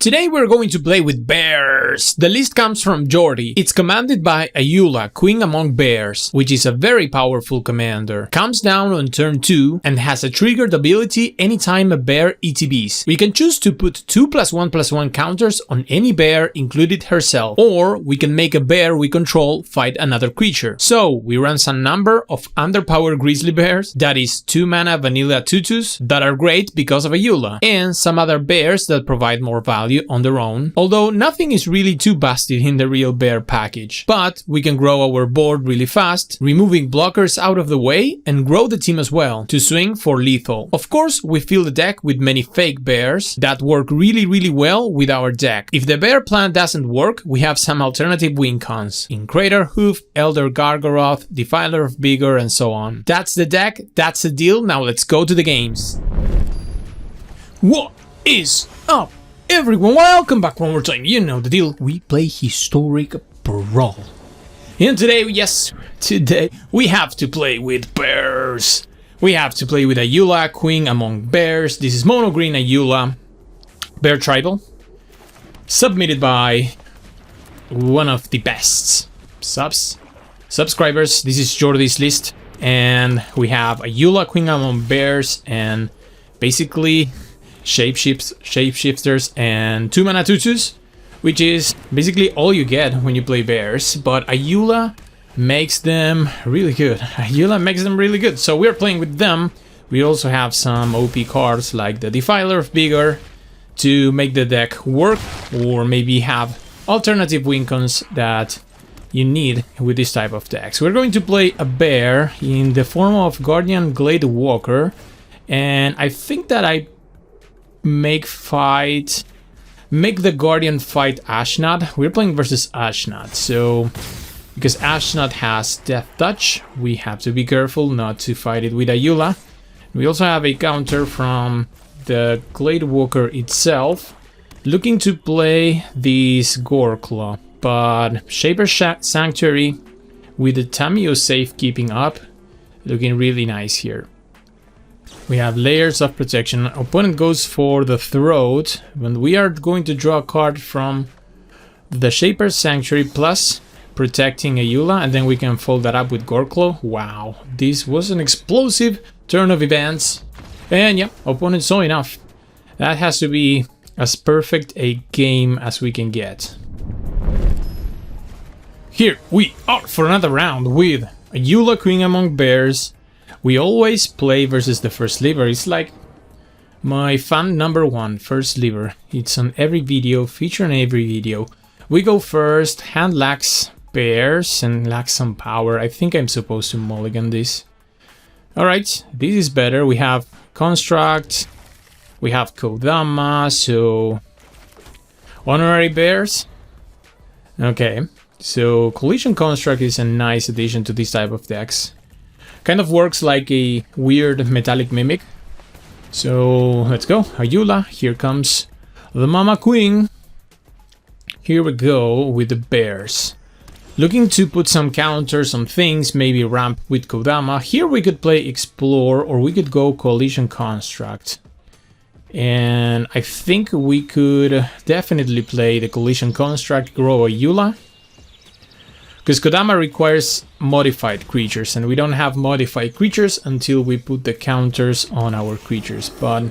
Today we're going to play with bears. The list comes from Jordi. It's commanded by Ayula, Queen Among Bears, which is a very powerful commander. Comes down on turn 2 and has a triggered ability anytime a bear ETBs. We can choose to put 2+1/+1 counters on any bear, included herself, or we can make a bear we control fight another creature. So we run some number of underpowered grizzly bears, that is 2 mana vanilla tutus, that are great because of Ayula, and some other bears that provide more value on their own, although nothing is really too busted in the real bear package. But we can grow our board really fast, removing blockers out of the way, and grow the team as well, to swing for lethal. Of course, we fill the deck with many fake bears that work really well with our deck. If the bear plan doesn't work, we have some alternative win cons in Craterhoof, Elder Gargoroth, Defiler of Vigor, and so on. That's the deck, that's the deal. Now let's go to the games. What is up, everyone? Welcome back one more time. You know the deal. We play Historic Brawl. And today, today we have to play with bears. We have to play with Ayula, Queen Among Bears. This is Mono Green Ayula, Bear Tribal. Submitted by one of the best subscribers. This is Jordi's list. And we have Ayula, Queen Among Bears, and basically shapeshifters and 2 mana tutus, which is basically all you get when you play bears, but Ayula makes them really good. So we're playing with them. We also have some OP cards like the Defiler of Vigor to make the deck work, or maybe have alternative win cons that you need with this type of decks. We're going to play a bear in the form of Guardian Glade Walker, and I think that I make the Guardian fight Ashnod. We're playing versus Ashnod, so because Ashnod has Death Touch, we have to be careful not to fight it with Ayula. We also have a counter from the Glade Walker itself, looking to play this Goreclaw, but Shaper Sanctuary with the Tamiyo safekeeping up, looking really nice here. We have layers of protection. Opponent goes for the throat, when we are going to draw a card from the Shaper Sanctuary plus protecting Ayula, and then we can fold that up with Goreclaw. Wow, this was an explosive turn of events. And yeah, opponent saw enough. That has to be as perfect a game as we can get. Here we are for another round with Ayula, Queen Among Bears. We always play versus the first sliver. It's like my fan number 1, first sliver. It's on every video, feature on every video. We go first, hand lacks bears and lacks some power. I think I'm supposed to mulligan this. Alright, this is better. We have Construct, we have Kodama, so honorary bears. Okay, so Collision Construct is a nice addition to this type of decks. Kind of works like a weird metallic mimic. So let's go. Ayula, here comes the Mama Queen. Here we go with the bears. Looking to put some counters on things, maybe ramp with Kodama. Here we could play Explore, or we could go Collision Construct. And I think we could definitely play the Collision Construct, grow Ayula. Because Kodama requires modified creatures, and we don't have modified creatures until we put the counters on our creatures. But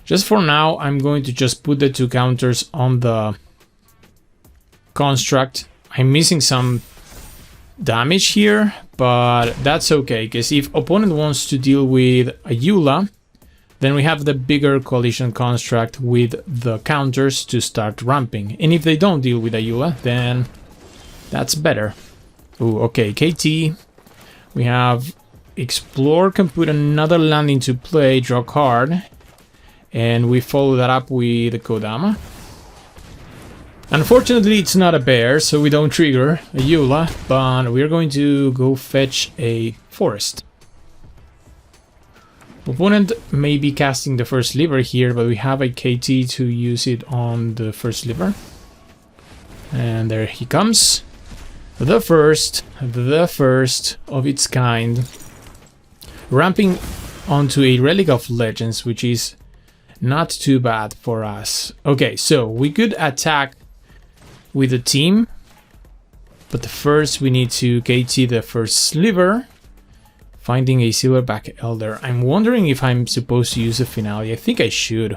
just for now, I'm going to just put the 2 counters on the construct. I'm missing some damage here, but that's okay, because if opponent wants to deal with Ayula, then we have the bigger Collision Construct with the counters to start ramping. And if they don't deal with Ayula, then that's better. Ooh, okay, KT. We have Explore, can put another land into play, draw card. And we follow that up with the Kodama. Unfortunately, it's not a bear, so we don't trigger Ayula, but we're going to go fetch a forest. Opponent may be casting the first sliver here, but we have a KT to use it on the first sliver. And there he comes. The first of its kind. Ramping onto a Relic of Legends, which is Not too bad for us. Okay, so we could attack with a team. But first we need to KT the first sliver. Finding a Silverback Elder. I'm wondering if I'm supposed to use a finale. I think I should.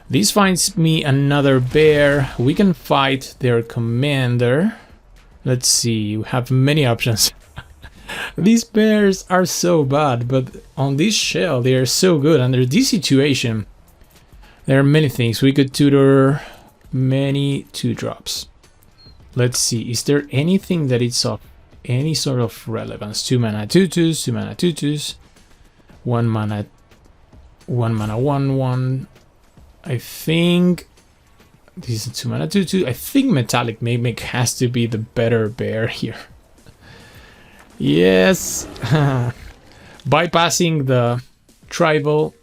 This finds me another bear. We can fight their commander. Let's see, we have many options. These bears are so bad, but on this shell they are so good. Under this situation, there are many things. We could tutor many 2-drops. Let's see, is there anything that is of any sort of relevance? 2 mana 2/2s, 2 mana 2/2s, 1 mana 1/1. I think this is a 2 mana 2/2. I think Metallic Mimic has to be the better bear here. Yes, bypassing the tribal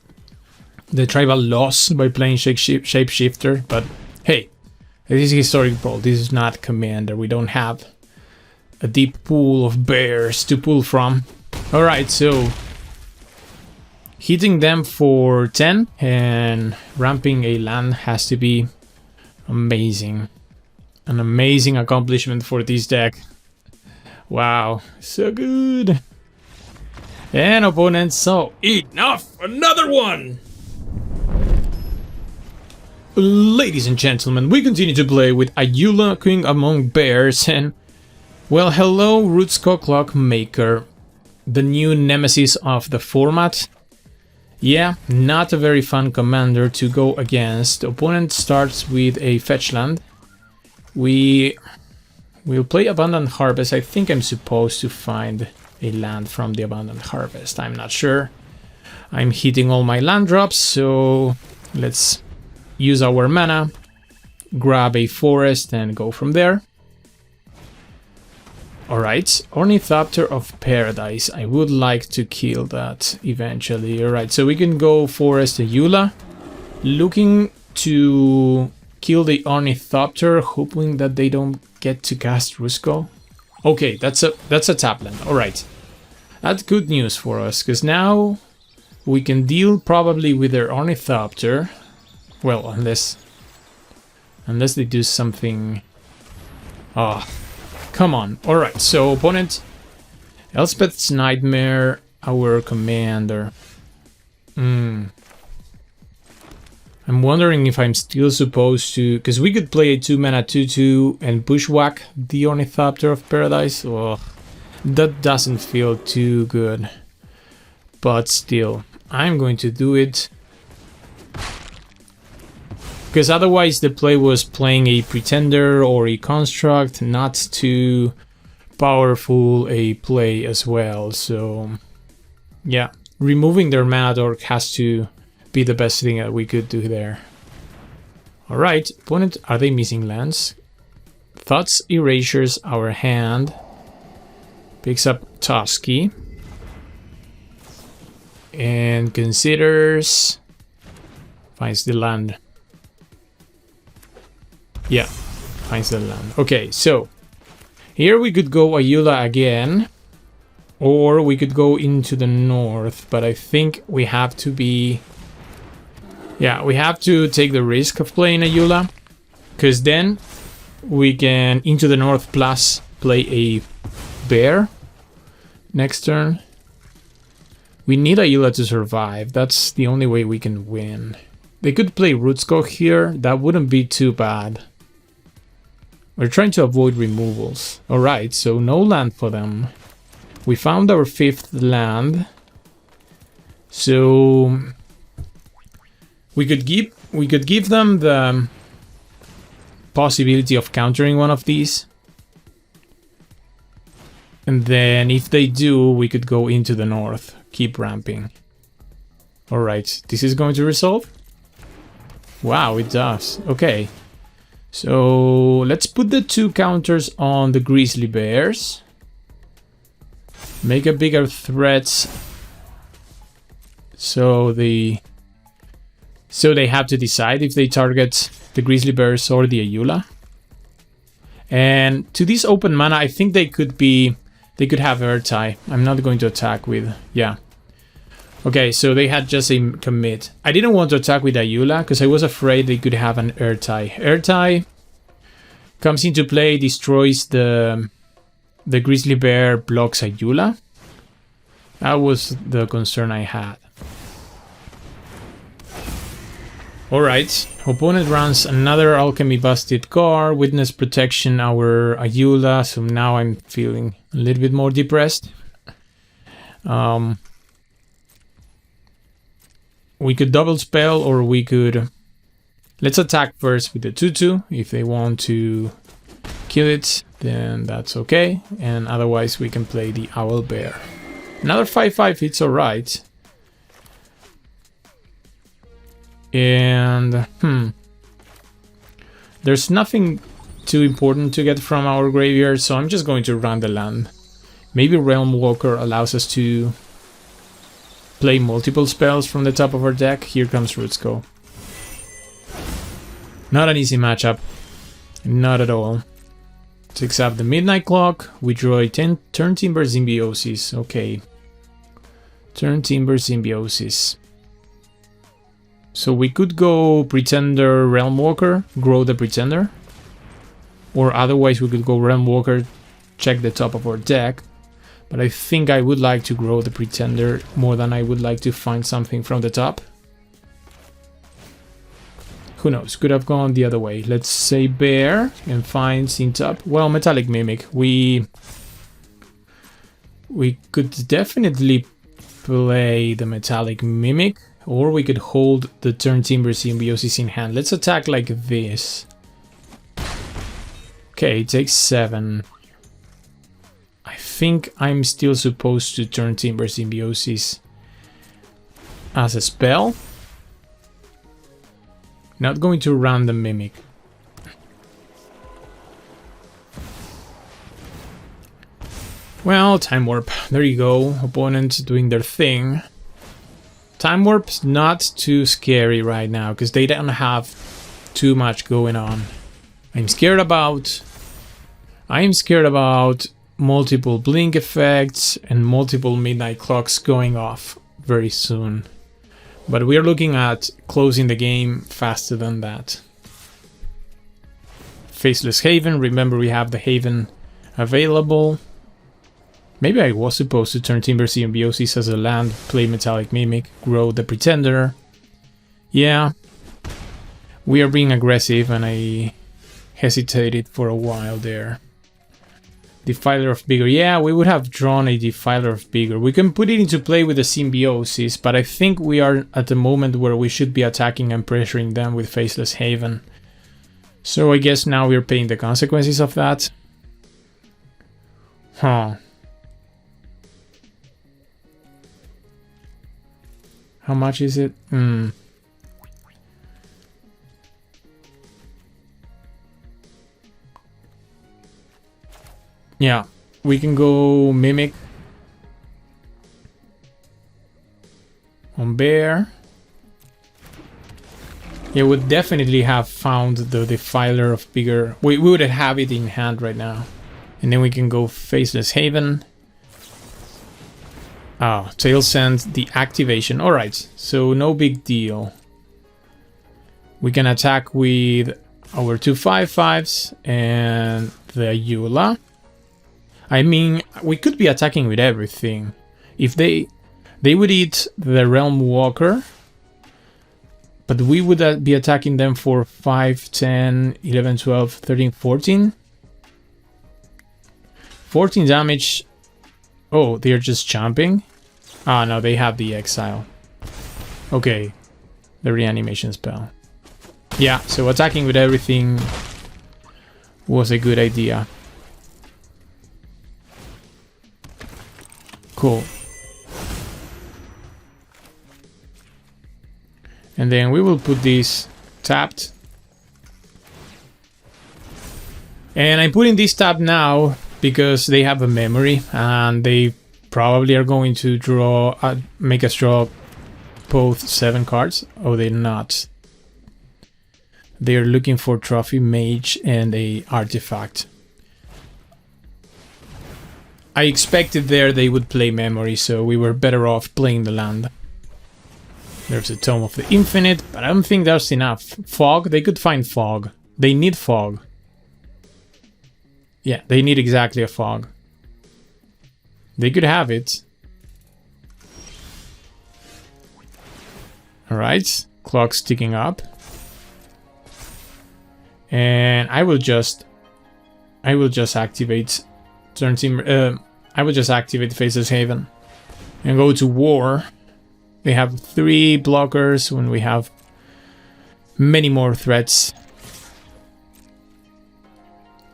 loss by playing Shapeshifter, but hey, this is Historic Brawl. This is not Commander. We don't have a deep pool of bears to pull from. Alright, so hitting them for 10 and ramping a land has to be amazing. An amazing accomplishment for this deck. Wow, so good. And opponent, so enough! Another one! Ladies and gentlemen, we continue to play with Ayula, Queen Among Bears, and well, hello Rootsko Clockmaker, the new nemesis of the format. Yeah, not a very fun commander to go against. The opponent starts with a fetch land. We'll play Abundant Harvest. I think I'm supposed to find a land from the Abundant Harvest. I'm not sure. I'm hitting all my land drops, so let's use our mana, grab a forest and go from there. Alright, Ornithopter of Paradise. I would like to kill that eventually. Alright, so we can go Forest Ayula, looking to kill the Ornithopter, hoping that they don't get to cast Rootsko. Okay, that's a tap land. Alright, that's good news for us, because now we can deal probably with their Ornithopter. Well, unless they do something... Oh, come on. Alright, so opponent, Elspeth's Nightmare, our commander. I'm wondering if I'm still supposed to... Because we could play a 2 mana 2/2 and bushwhack the Ornithopter of Paradise. Oh, that doesn't feel too good. But still, I'm going to do it. Because otherwise the play was playing a Pretender or a Construct, not too powerful a play as well. So yeah, removing their mana dork has to be the best thing that we could do there. Alright, opponent, are they missing lands? Thoughts erasures our hand. Picks up Toski. And considers... Finds the land. Yeah, finds the land. Okay, so here we could go Ayula again, or we could go into the north, but I think we have to be... Yeah, we have to take the risk of playing Ayula, because then we can into the north plus play a bear next turn. We need Ayula to survive. That's the only way we can win. They could play Rootsko here. That wouldn't be too bad. We're trying to avoid removals. Alright, so no land for them. We found our 5th land. So we could give them the possibility of countering one of these. And then if they do, we could go into the north. Keep ramping. Alright, this is going to resolve? Wow, it does. Okay. So let's put the 2 counters on the Grizzly Bears. Make a bigger threat. So they have to decide if they target the Grizzly Bears or the Ayula. And to this open mana, I think they could have Ertai. I'm not going to attack with... Yeah. Okay, so they had just a commit. I didn't want to attack with Ayula because I was afraid they could have an Ertai. Ertai comes into play, destroys the Grizzly Bear, blocks Ayula. That was the concern I had. Alright, opponent runs another Alchemy Busted card, Witness Protection, our Ayula, so now I'm feeling a little bit more depressed. We could double spell, or we could... Let's attack first with the 2-2. If they want to kill it, then that's okay. And otherwise we can play the Owl Bear. Another 5-5, it's alright. And... There's nothing too important to get from our graveyard, so I'm just going to run the land. Maybe Realm Walker allows us to play multiple spells from the top of our deck. Here comes Rootsco. Not an easy matchup. Not at all. Takes up the Midnight Clock. We draw a Turn Timber Symbiosis. Okay. Turn Timber Symbiosis. So we could go Pretender, Realm Walker, grow the Pretender. Or otherwise we could go Realm Walker, check the top of our deck. But I think I would like to grow the Pretender more than I would like to find something from the top. Who knows, could have gone the other way. Let's say Bear and find Scene top. Well, Metallic Mimic. We could definitely play the Metallic Mimic, or we could hold the Turn Timber Symbiosis in hand. Let's attack like this. Okay, it takes 7. I think I'm still supposed to Turn Timber Symbiosis as a spell. Not going to run the Mimic. Well, Time Warp. There you go. Opponents doing their thing. Time Warp's not too scary right now because they don't have too much going on. I'm scared about multiple blink effects and multiple midnight clocks going off very soon. But we are looking at closing the game faster than that. Faceless Haven. Remember, we have the Haven available. Maybe I was supposed to turn Timber Symbiosis as a land, play Metallic Mimic, grow the Pretender. Yeah, we are being aggressive and I hesitated for a while there. Defiler of Vigor. Yeah, we would have drawn a Defiler of Vigor. We can put it into play with the Symbiosis, but I think we are at the moment where we should be attacking and pressuring them with Faceless Haven. So I guess now we're paying the consequences of that. Huh. How much is it? Yeah, we can go Mimic on Bear. Yeah, we would definitely have found the Defiler of Vigor. We would have it in hand right now. And then we can go Faceless Haven. Oh, Tail Send, the activation. Alright, so no big deal. We can attack with our 2 5/5s and the Ayula. I mean, we could be attacking with everything. If they would eat the Realm Walker, but we would be attacking them for 5, 10, 11, 12, 13, 14. 14 damage. Oh, they're just jumping? Ah, no, they have the Exile. Okay, the reanimation spell. Yeah, so attacking with everything was a good idea. Cool. And then we will put this tapped. And I'm putting this tapped now because they have a memory and they probably are going to draw, make us draw both 7 cards. Oh, they're not. They're looking for Trophy Mage and a artifact. I expected there they would play memory, so we were better off playing the land. There's a Tome of the Infinite, but I don't think there's enough. Fog? They could find Fog. They need Fog. Yeah, they need exactly a Fog. They could have it. Alright, clock's ticking up. And I will just activate Turn Team. I will just activate Faceless Haven and go to war. They have 3 blockers when we have many more threats.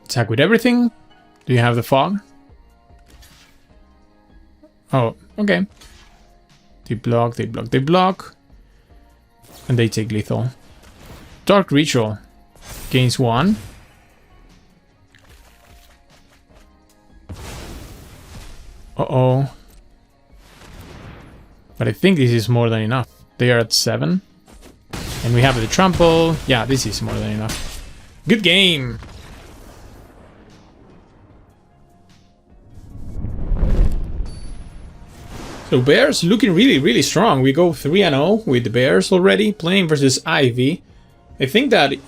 Attack with everything. Do you have the fog? Oh, okay. They block, they block, they block. And they take lethal. Dark Ritual. Gains 1. Uh-oh. But I think this is more than enough. They are at 7. And we have the trample. Yeah, this is more than enough. Good game! So Bears looking really, really strong. We go 3-0 with the Bears already, playing versus Ivy. I think that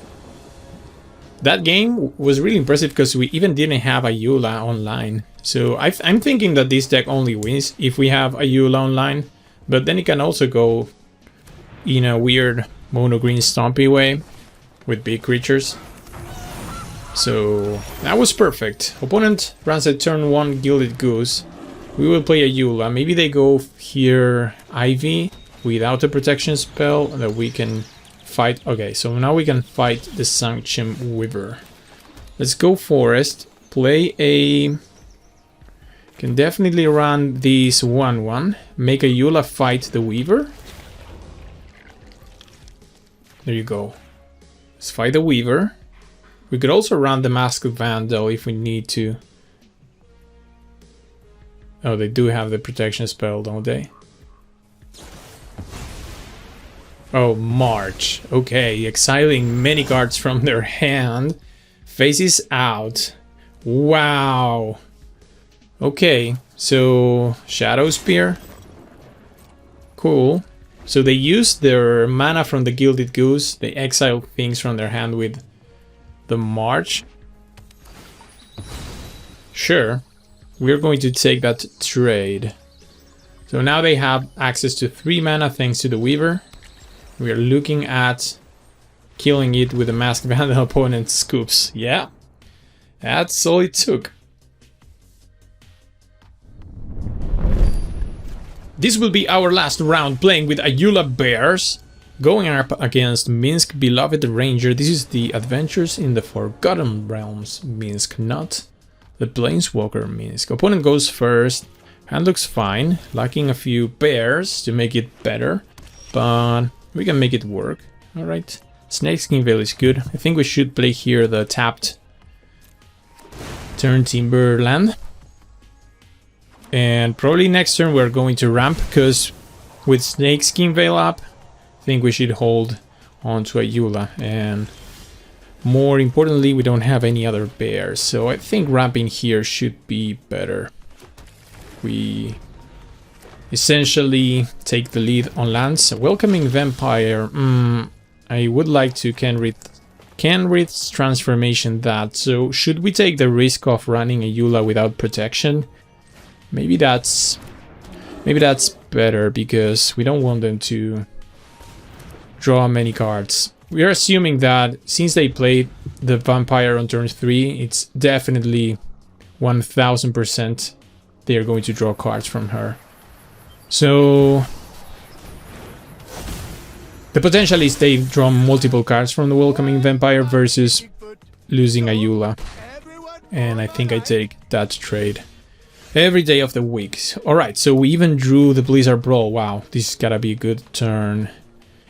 game was really impressive because we even didn't have Ayula online. So I'm thinking that this deck only wins if we have Ayula online. But then it can also go in a weird mono-green stompy way with big creatures. So that was perfect. Opponent runs a turn 1 Gilded Goose. We will play Ayula. Maybe they go here Ivy without a protection spell that we can fight. Okay, so now we can fight the Sanctum Weaver. Let's go Forest. Play a... Can definitely run this 1-1. Make Ayula fight the Weaver. There you go. Let's fight the Weaver. We could also run the Masked Vandal if we need to. Oh, they do have the protection spell, don't they? Oh, March. Okay, exiling many cards from their hand. Faces out. Wow. Okay, so Shadow Spear. Cool. So they use their mana from the Gilded Goose. They exile things from their hand with the March. Sure. We're going to take that trade. So now they have access to 3 mana thanks to the Weaver. We are looking at killing it with a Masked Vandal opponent scoops. Yeah, that's all it took. This will be our last round playing with Ayula Bears. Going up against Minsc Beloved Ranger. This is the Adventures in the Forgotten Realms Minsc, not the Planeswalker Minsc. Opponent goes first. Hand looks fine. Lacking a few bears to make it better. But we can make it work. Alright. Snakeskin Veil is good. I think we should play here the tapped turn Timberland. And probably next turn we're going to ramp, because with Snakeskin Veil up, I think we should hold on to Ayula. And more importantly, we don't have any other bears, so I think ramping here should be better. We essentially take the lead on lands. Welcoming Vampire. I would like to Kenrith's transformation that. So should we take the risk of running Ayula without protection? Maybe that's better, because we don't want them to draw many cards. We are assuming that since they played the Vampire on turn 3, it's definitely 1000% they are going to draw cards from her. So the potential is they draw multiple cards from the Welcoming Vampire versus losing Ayula. And I think I take that trade every day of the week. Alright, so we even drew the Blizzard Brawl. Wow, this has gotta be a good turn.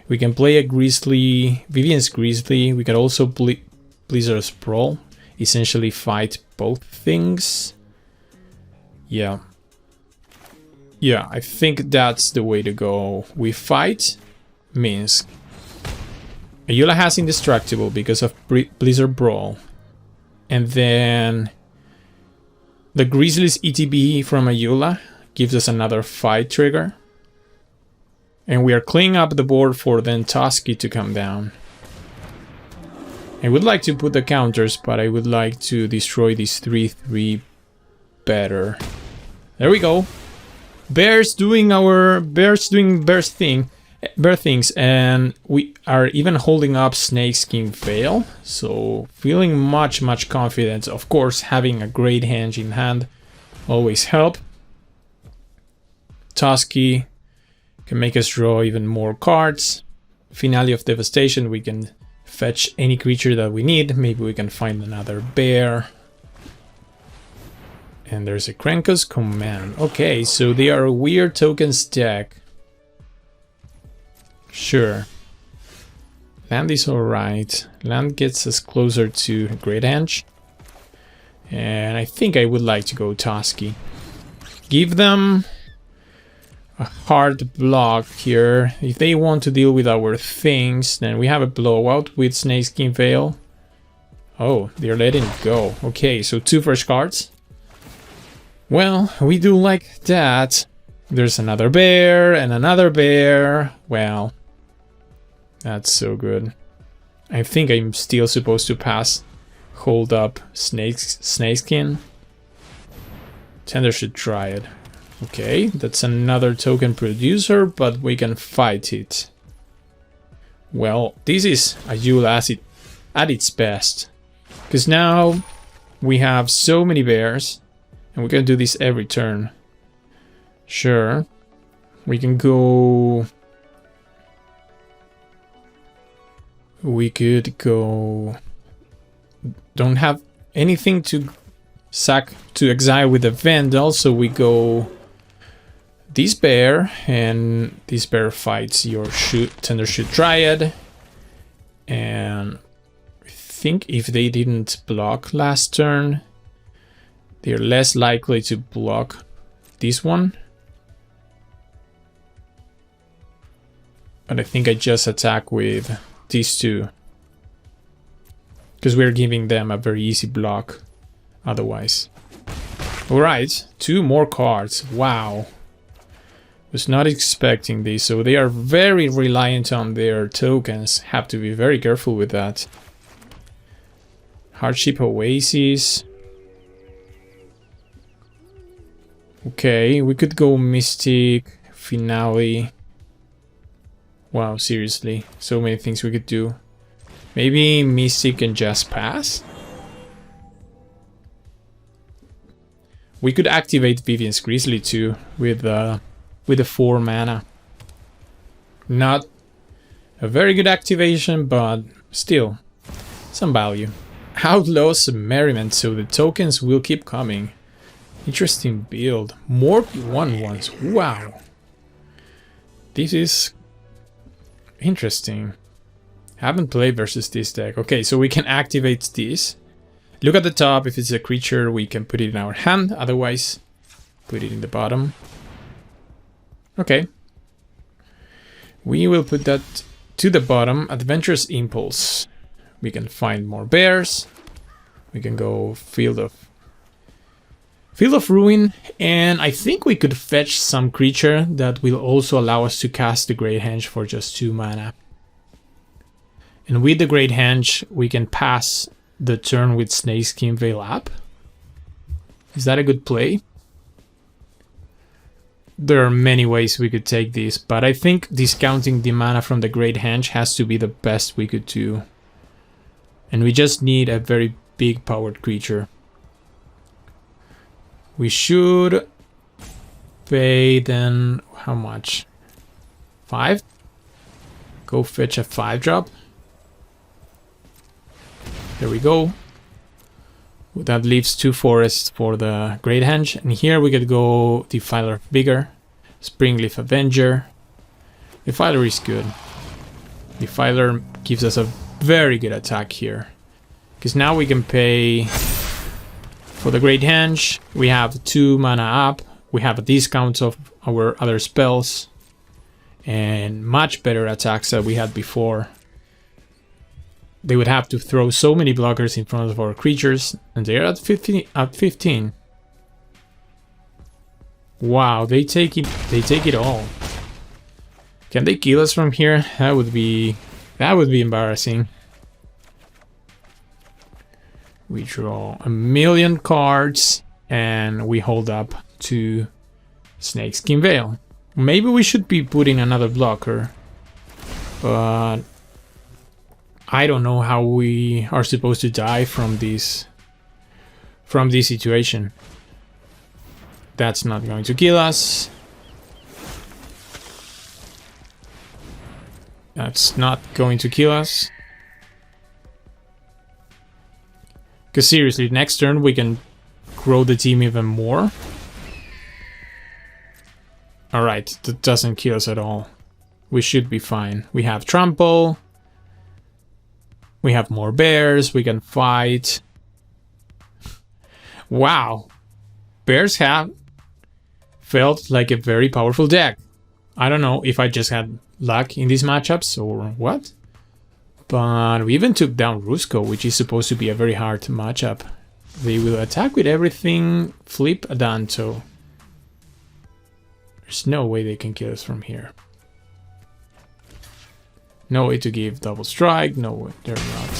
We can play a Grizzly, Vivian's Grizzly. We can also play Blizzard's Brawl. Essentially fight both things. Yeah. Yeah, I think that's the way to go. We fight Minsc. Ayula has Indestructible because of Blizzard Brawl. And then the Grizzly's ETB from Ayula gives us another fight trigger. And we are cleaning up the board for then Tusky to come down. I would like to put the counters, but I would like to destroy these 3/3 better. There we go. Bears doing bear things, and we are even holding up Snakeskin Veil. So feeling much confident. Of course, having a great hand in hand always help. Tusky can make us draw even more cards. Finale of Devastation, we can fetch any creature that we need. Maybe we can find another bear. And there's a Krenko's Command. Okay, so they are a weird tokens deck. Sure. Land is alright. Land gets us closer to Great Henge. And I think I would like to go Tusky. Give them a hard block here. If they want to deal with our things, then we have a blowout with Snakeskin Veil. Oh, they're letting it go. Okay, so 2 fresh cards. Well, we do like that. There's another bear and another bear. Well, that's so good. I think I'm still supposed to pass. Hold up Snakeskin. Tender should try it. Okay, that's another token producer, but we can fight it. Well, this is a Yule Acid at its best. Because now we have so many bears. And we can do this every turn. Sure. We can go... We could go... Don't have anything to sack to exile with the Vandal, so we go... This bear, and this bear fights your Tender Shoot Dryad. And I think if they didn't block last turn, they're less likely to block this one. But I think I just attack with these two. Because we're giving them a very easy block otherwise. Alright, 2 more cards. Wow. Was not expecting this. So they are very reliant on their tokens. Have to be very careful with that. Hardship Oasis. Okay, we could go Mystic, Finale. Wow, seriously. So many things we could do. Maybe Mystic and just pass? We could activate Vivian's Grizzly too with the 4 mana. Not a very good activation, but still some value. Outlaw's Merriment, so the tokens will keep coming. Interesting build. More 1/1s. Wow. This is interesting. Haven't played versus this deck. Okay, so we can activate this. Look at the top. If it's a creature, we can put it in our hand. Otherwise, put it in the bottom. Okay. We will put that to the bottom. Adventurous Impulse. We can find more bears. We can go Field of Ruin, and I think we could fetch some creature that will also allow us to cast the Great Henge for just 2 mana. And with the Great Henge, we can pass the turn with Snakeskin Veil up. Is that a good play? There are many ways we could take this, but I think discounting the mana from the Great Henge has to be the best we could do. And we just need a very big powered creature. We should pay then how much? 5? Go fetch a 5-drop. There we go. That leaves 2 forests for the Great Henge. And here we could go Defiler Vigor, Springleaf Avenger. Defiler is good. Defiler gives us a very good attack here. Because now we can pay... For the Great Henge, we have 2 mana up, we have a discount of our other spells, and much better attacks that we had before. They would have to throw so many blockers in front of our creatures, and they're at 15. Wow, they take it all. Can they kill us from here? That would be embarrassing. We draw a million cards and we hold up to Snakeskin Veil. Maybe we should be putting another blocker, but I don't know how we are supposed to die from this situation. That's not going to kill us. That's not going to kill us. Because seriously, next turn we can grow the team even more. Alright, that doesn't kill us at all. We should be fine. We have trample. We have more bears. We can fight. Wow. Bears have felt like a very powerful deck. I don't know if I just had luck in these matchups or what. But we even took down Rusko, which is supposed to be a very hard matchup. They will attack with everything, flip a Danto. There's no way they can kill us from here. No way to give double strike, no way, they're not.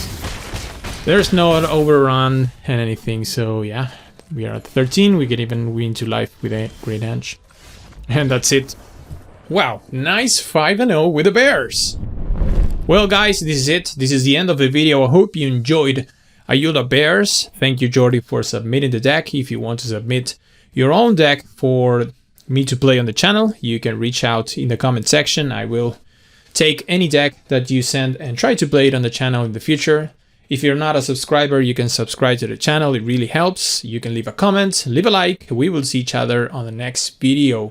There's no overrun and anything, so yeah. We are at 13, we get even win to life with a Great Henge. And that's it. Wow, nice 5-0 with the Bears! Well guys, this is it. This is the end of the video. I hope you enjoyed Ayula Bears. Thank you, Jordi, for submitting the deck. If you want to submit your own deck for me to play on the channel, you can reach out in the comment section. I will take any deck that you send and try to play it on the channel in the future. If you're not a subscriber, you can subscribe to the channel. It really helps. You can leave a comment, leave a like. We will see each other on the next video.